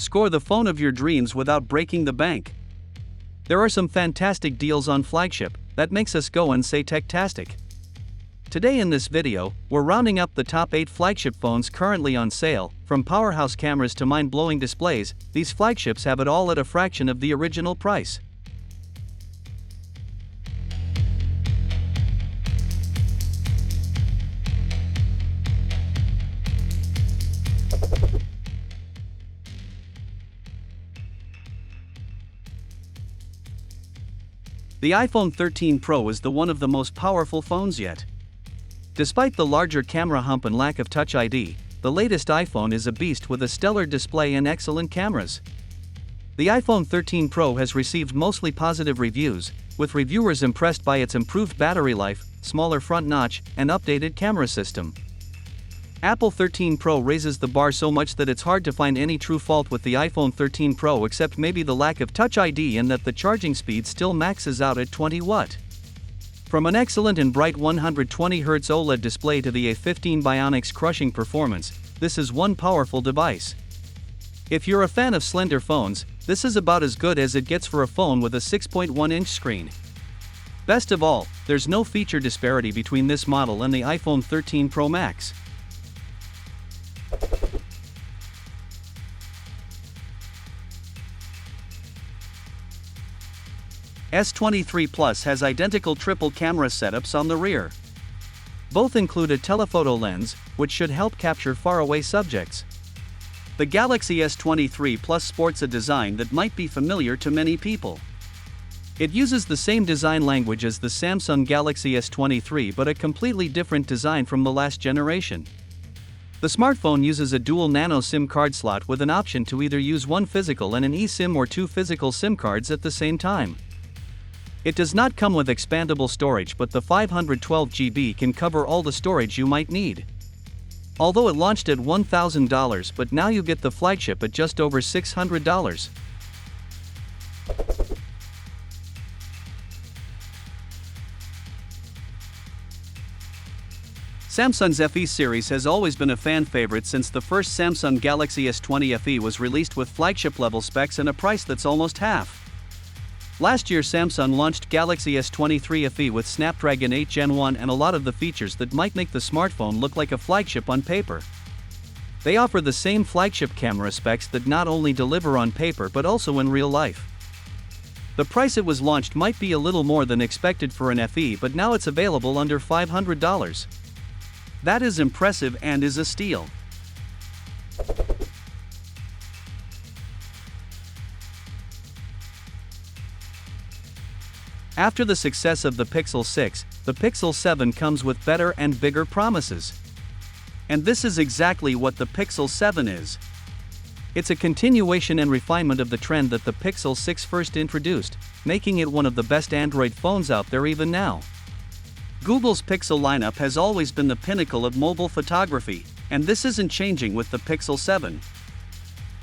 Score the phone of your dreams without breaking the bank. There are some fantastic deals on Flagship that makes us go and say techtastic. Today in this video, we're rounding up the top 8 flagship phones currently on sale. From powerhouse cameras to mind-blowing displays, these flagships have it all at a fraction of the original price. The iPhone 13 Pro is one of the most powerful phones yet. Despite the larger camera hump and lack of Touch ID, the latest iPhone is a beast with a stellar display and excellent cameras. The iPhone 13 Pro has received mostly positive reviews, with reviewers impressed by its improved battery life, smaller front notch, and updated camera system. Apple 13 Pro raises the bar so much that it's hard to find any true fault with the iPhone 13 Pro except maybe the lack of Touch ID and that the charging speed still maxes out at 20 Watt. From an excellent and bright 120Hz OLED display to the A15 Bionics crushing performance, this is one powerful device. If you're a fan of slender phones, this is about as good as it gets for a phone with a 6.1-inch screen. Best of all, there's no feature disparity between this model and the iPhone 13 Pro Max. S23 Plus has identical triple camera setups on the rear. Both include a telephoto lens, which should help capture faraway subjects. The Galaxy S23 Plus sports a design that might be familiar to many people. It uses the same design language as the Samsung Galaxy S23 but a completely different design from the last generation. The smartphone uses a dual nano SIM card slot with an option to either use one physical and an eSIM or two physical SIM cards at the same time. It does not come with expandable storage, but the 512 GB can cover all the storage you might need. Although it launched at $1,000, but now you get the flagship at just over $600. Samsung's FE series has always been a fan favorite since the first Samsung Galaxy S20 FE was released with flagship-level specs and a price that's almost half. Last year Samsung launched Galaxy S23 FE with Snapdragon 8 Gen 1 and a lot of the features that might make the smartphone look like a flagship on paper. They offer the same flagship camera specs that not only deliver on paper but also in real life. The price it was launched might be a little more than expected for an FE, but now it's available under $500. That is impressive and is a steal. After the success of the Pixel 6, the Pixel 7 comes with better and bigger promises. And this is exactly what the Pixel 7 is. It's a continuation and refinement of the trend that the Pixel 6 first introduced, making it one of the best Android phones out there even now. Google's Pixel lineup has always been the pinnacle of mobile photography, and this isn't changing with the Pixel 7.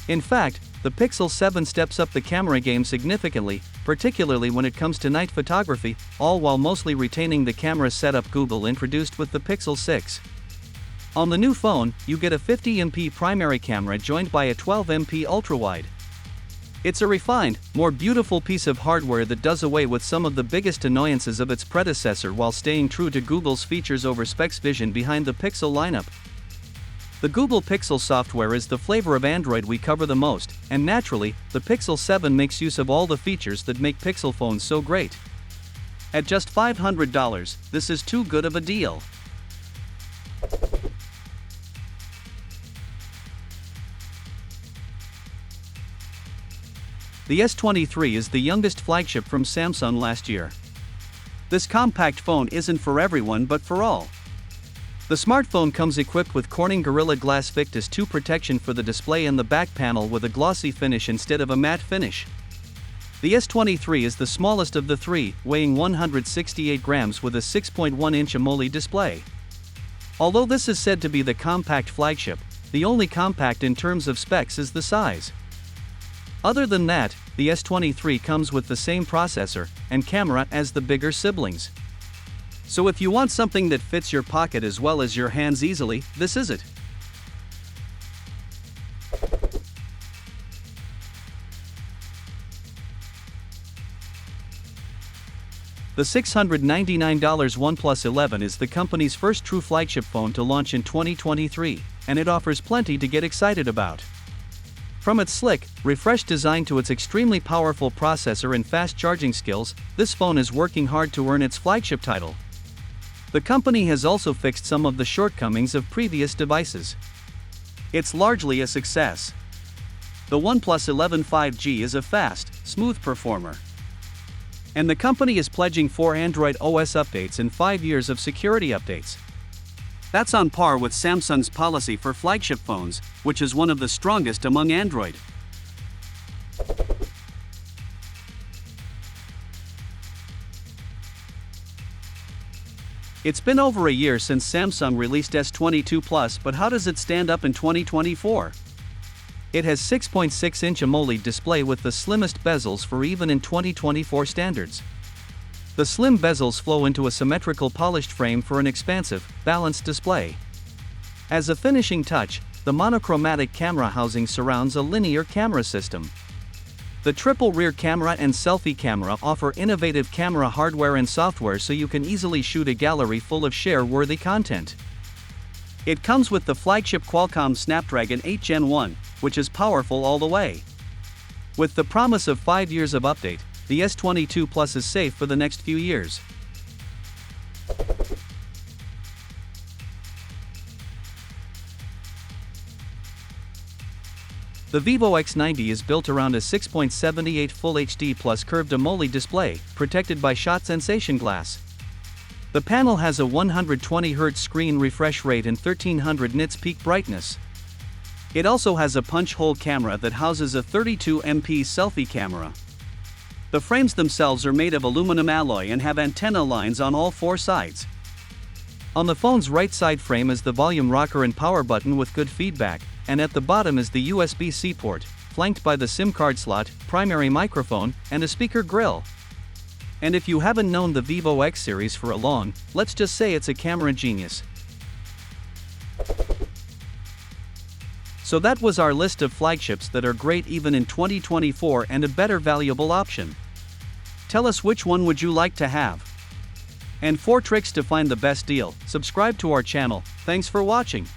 In fact, the Pixel 7 steps up the camera game significantly, particularly when it comes to night photography, all while mostly retaining the camera setup Google introduced with the Pixel 6. On the new phone, you get a 50MP primary camera joined by a 12MP ultrawide. It's a refined, more beautiful piece of hardware that does away with some of the biggest annoyances of its predecessor while staying true to Google's features over specs vision behind the Pixel lineup. The Google Pixel software is the flavor of Android we cover the most, and naturally, the Pixel 7 makes use of all the features that make Pixel phones so great. At just $500, this is too good of a deal. The S23 is the youngest flagship from Samsung last year. This compact phone isn't for everyone but for all. The smartphone comes equipped with Corning Gorilla Glass Victus 2 protection for the display and the back panel with a glossy finish instead of a matte finish. The S23 is the smallest of the three, weighing 168 grams with a 6.1-inch AMOLED display. Although this is said to be the compact flagship, the only compact in terms of specs is the size. Other than that, the S23 comes with the same processor and camera as the bigger siblings. So if you want something that fits your pocket as well as your hands easily, this is it. The $699 OnePlus 11 is the company's first true flagship phone to launch in 2023, and it offers plenty to get excited about. From its slick, refreshed design to its extremely powerful processor and fast charging skills, this phone is working hard to earn its flagship title. The company has also fixed some of the shortcomings of previous devices. It's largely a success. The OnePlus 11 5G is a fast, smooth performer. And the company is pledging 4 Android OS updates and 5 years of security updates. That's on par with Samsung's policy for flagship phones, which is one of the strongest among Android. It's been over a year since Samsung released S22 Plus, but how does it stand up in 2024? It has 6.6-inch AMOLED display with the slimmest bezels for even in 2024 standards. The slim bezels flow into a symmetrical polished frame for an expansive, balanced display. As a finishing touch, the monochromatic camera housing surrounds a linear camera system. The triple rear camera and selfie camera offer innovative camera hardware and software so you can easily shoot a gallery full of share-worthy content. It comes with the flagship Qualcomm Snapdragon 8 Gen 1, which is powerful all the way. With the promise of 5 years of update, the S22 Plus is safe for the next few years. The Vivo X90 is built around a 6.78 Full HD Plus curved AMOLED display, protected by shot sensation glass. The panel has a 120Hz screen refresh rate and 1300 nits peak brightness. It also has a punch-hole camera that houses a 32MP selfie camera. The frames themselves are made of aluminum alloy and have antenna lines on all 4 sides. On the phone's right side frame is the volume rocker and power button with good feedback, and at the bottom is the USB-C port, flanked by the SIM card slot, primary microphone, and a speaker grill. And if you haven't known the Vivo X series for a long, let's just say it's a camera genius. So that was our list of flagships that are great even in 2024 and a better valuable option. Tell us which one would you like to have. And 4 tricks to find the best deal. Subscribe to our channel. Thanks for watching.